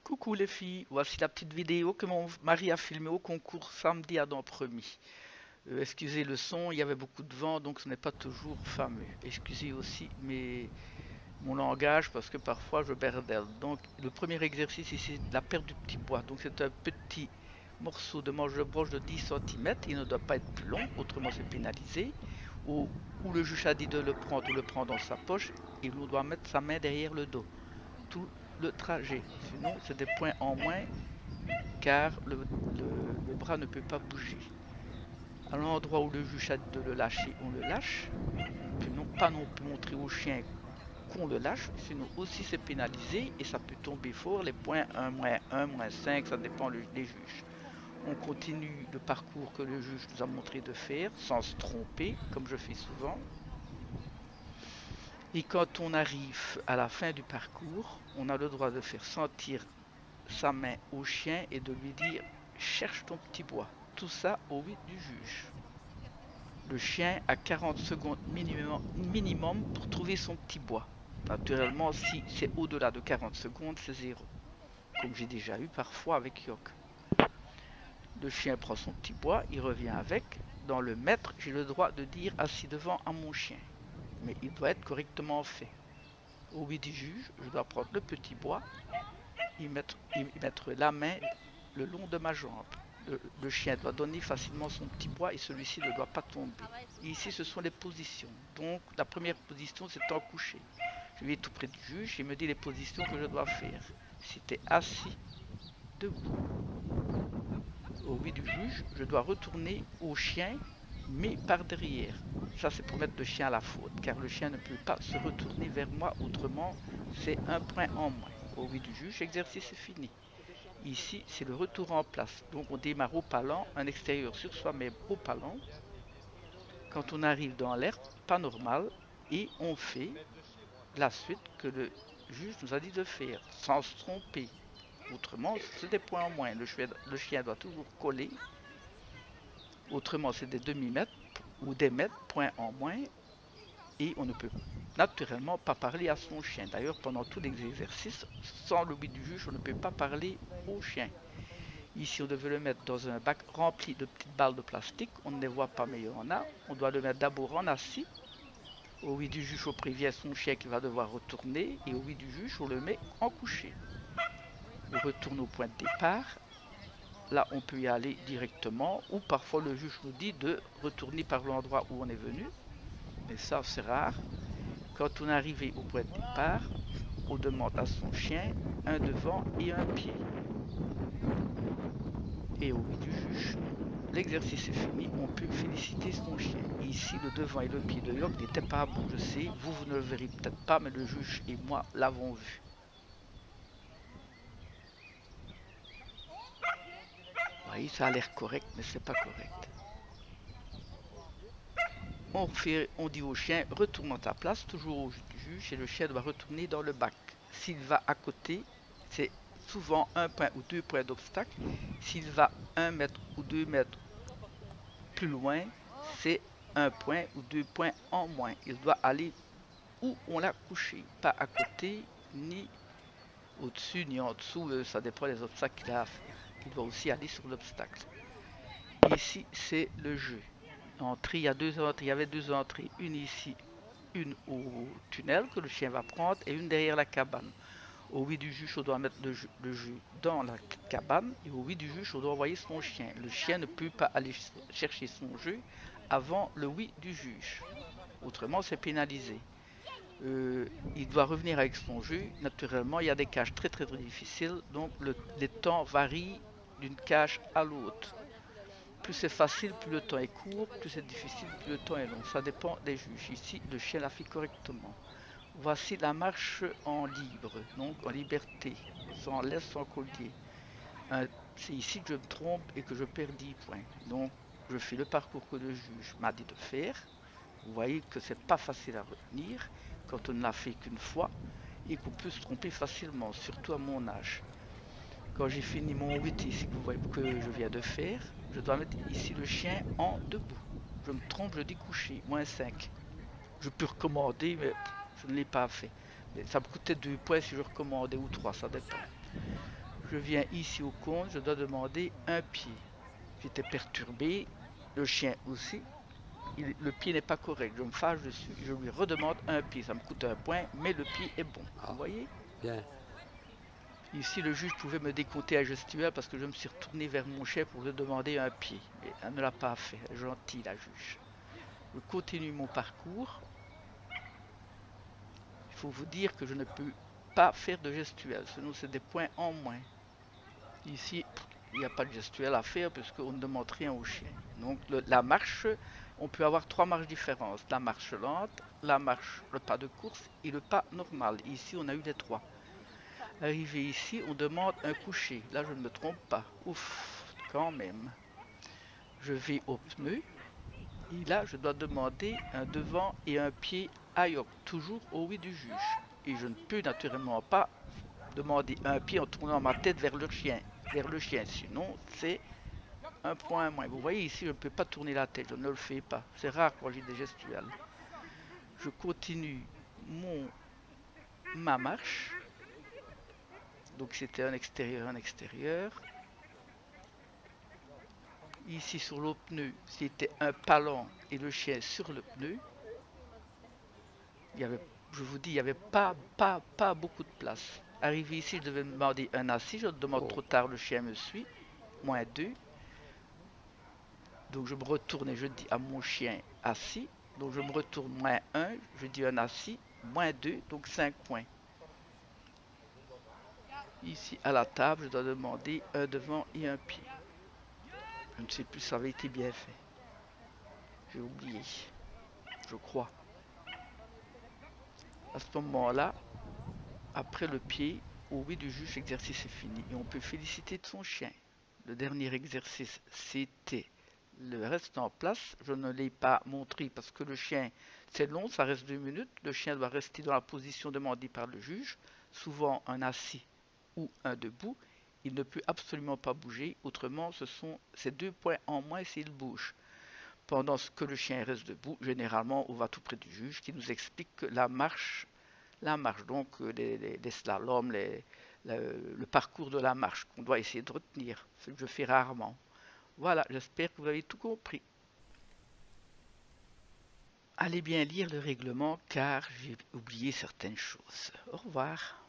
Coucou les filles, voici la petite vidéo que mon mari a filmée au concours samedi à Dampremy. Excusez le son, il y avait beaucoup de vent donc ce n'est pas toujours fameux. Excusez aussi mon langage parce que parfois je berdelle. Donc le premier exercice ici c'est la perte du petit bois. Donc c'est un petit morceau de manche de broche de 10 cm, il ne doit pas être plus long, autrement c'est pénalisé. Où le juge a dit de le prend dans sa poche et l'on doit mettre sa main derrière le dos tout le trajet. Sinon, c'est des points en moins car le bras ne peut pas bouger. À l'endroit où le juge a dit de le lâcher, on le lâche. On ne peut pas non plus montrer au chien qu'on le lâche, sinon aussi c'est pénalisé et ça peut tomber fort. Les points 1, -1, -5, ça dépend des juges. On continue le parcours que le juge nous a montré de faire sans se tromper, comme je fais souvent. Et quand on arrive à la fin du parcours, on a le droit de faire sentir sa main au chien et de lui dire cherche ton petit bois. Tout ça au 8 du juge. Le chien a 40 secondes minimum pour trouver son petit bois. Naturellement, si c'est au-delà de 40 secondes, c'est zéro. Comme j'ai déjà eu parfois avec Yok. Le chien prend son petit bois, il revient avec. Dans le mètre, j'ai le droit de dire assis devant à mon chien. Mais il doit être correctement fait. Au 8 du juge, je dois prendre le petit bois, y mettre la main le long de ma jambe. Le chien doit donner facilement son petit bois et celui-ci ne doit pas tomber. Et ici, ce sont les positions. Donc, la première position, c'est en couché. Je vais tout près du juge et il me dit les positions que je dois faire. Si tu es assis, debout. Au oui du juge, je dois retourner au chien, mais par derrière. Ça, c'est pour mettre le chien à la faute, car le chien ne peut pas se retourner vers moi, autrement, c'est un point en moins. Au oui du juge, l'exercice est fini. Ici, c'est le retour en place. Donc, on démarre au palan, un extérieur sur soi-même au palan. Quand on arrive dans l'air, pas normal, et on fait la suite que le juge nous a dit de faire, sans se tromper. Autrement, c'est des points en moins. Le chien doit toujours coller. Autrement, c'est des demi-mètres ou des mètres, points en moins. Et on ne peut naturellement pas parler à son chien. D'ailleurs, pendant tous les exercices, sans l'oubli du juge, on ne peut pas parler au chien. Ici, on devait le mettre dans un bac rempli de petites balles de plastique. On ne les voit pas, mais il y en a. On doit le mettre d'abord en assis. Au oui du juge, on prévient son chien qu'il va devoir retourner. Et au oui du juge, on le met en couché. On retourne au point de départ. Là, on peut y aller directement. Ou parfois, le juge nous dit de retourner par l'endroit où on est venu. Mais ça, c'est rare. Quand on est arrivé au point de départ, on demande à son chien un devant et un pied. Et au oui du juge, l'exercice est fini, on peut féliciter son chien. Et ici, le devant et le pied de York n'étaient pas à bout, je sais, vous ne le verrez peut-être pas, mais le juge et moi l'avons vu. Vous voyez, ça a l'air correct, mais c'est pas correct. On dit au chien, retourne à ta place, toujours au juge, et le chien doit retourner dans le bac. S'il va à côté, c'est souvent un point ou deux points d'obstacle. S'il va 1 mètre ou 2 mètres plus loin, c'est un point ou 2 points en moins. Il doit aller où on l'a couché, pas à côté, ni au-dessus, ni en dessous, ça dépend des obstacles qu'il a à faire. Il doit aussi aller sur l'obstacle. Ici, c'est le jeu. Entrée, il y a deux entrées, il y avait deux entrées, une ici, une au tunnel que le chien va prendre et une derrière la cabane. Au oui du juge, on doit mettre le jeu dans la cabane et au oui du juge, on doit envoyer son chien. Le chien ne peut pas aller chercher son jeu avant le oui du juge. Autrement, c'est pénalisé. Il doit revenir avec son jeu. Naturellement, il y a des cages très très, très difficiles, donc les temps varient d'une cage à l'autre. Plus c'est facile, plus le temps est court, plus c'est difficile, plus le temps est long. Ça dépend des juges. Ici, le chien l'a fait correctement. Voici la marche en libre, donc en liberté, sans laisse, sans collier. C'est ici que je me trompe et que je perds 10 points. Donc, je fais le parcours que le juge m'a dit de faire. Vous voyez que c'est pas facile à retenir quand on ne l'a fait qu'une fois et qu'on peut se tromper facilement, surtout à mon âge. Quand j'ai fini mon 8 ici que, vous voyez, que je viens de faire, je dois mettre ici le chien en debout. Je me trompe, je dis couché, -5. Je peux recommander, mais je ne l'ai pas fait. Mais ça me coûtait 2 points si je recommandais ou 3, ça dépend. Je viens ici au compte, je dois demander un pied. J'étais perturbé, le chien aussi. Le pied n'est pas correct. Je me fâche dessus, je lui redemande un pied. Ça me coûte un point, mais le pied est bon. Vous Ah, voyez? bien. Ici, le juge pouvait me décompter à gestuelle parce que je me suis retourné vers mon chien pour lui demander un pied. Mais elle ne l'a pas fait. Elle est gentille, la juge. Je continue mon parcours. Il faut vous dire que je ne peux pas faire de gestuelle, sinon c'est des points en moins. Ici, il n'y a pas de gestuelle à faire puisqu'on ne demande rien au chien. Donc la marche, on peut avoir trois marches différentes. La marche lente, la marche, le pas de course et le pas normal. Ici, on a eu les trois. Arrivé ici, on demande un coucher. Là, je ne me trompe pas. Ouf, quand même. Je vais au pneu. Et là, je dois demander un devant et un pied à yoke, toujours au oui du juge. Et je ne peux naturellement pas demander un pied en tournant ma tête vers le chien. Sinon, c'est un point à moins. Vous voyez ici, je ne peux pas tourner la tête, je ne le fais pas. C'est rare quand j'ai des gestuels. Je continue ma marche. Donc c'était un extérieur, un extérieur. Ici sur le pneu, c'était un palan et le chien sur le pneu. Il y avait, je vous dis, il n'y avait pas beaucoup de place. Arrivé ici, je devais me demander un assis. Je le demande Oh, trop tard, le chien me suit. Moins 2. Donc je me retourne et je dis à mon chien assis. Donc je me retourne moins 1. Je dis un assis. Moins 2. Donc 5 points. Ici à la table, je dois demander un devant et un pied. Je ne sais plus si ça avait été bien fait. J'ai oublié. Je crois. À ce moment-là, après le pied, au oui du juge, l'exercice est fini et on peut féliciter de son chien. Le dernier exercice, c'était le reste en place. Je ne l'ai pas montré parce que le chien, c'est long, ça reste 2 minutes. Le chien doit rester dans la position demandée par le juge, souvent un assis ou un debout. Il ne peut absolument pas bouger, autrement ce sont ces 2 points en moins s'il bouge. Pendant que le chien reste debout, généralement on va tout près du juge qui nous explique que la marche donc les slaloms, le parcours de la marche qu'on doit essayer de retenir, ce que je fais rarement. Voilà, j'espère que vous avez tout compris. Allez bien lire le règlement car j'ai oublié certaines choses. Au revoir.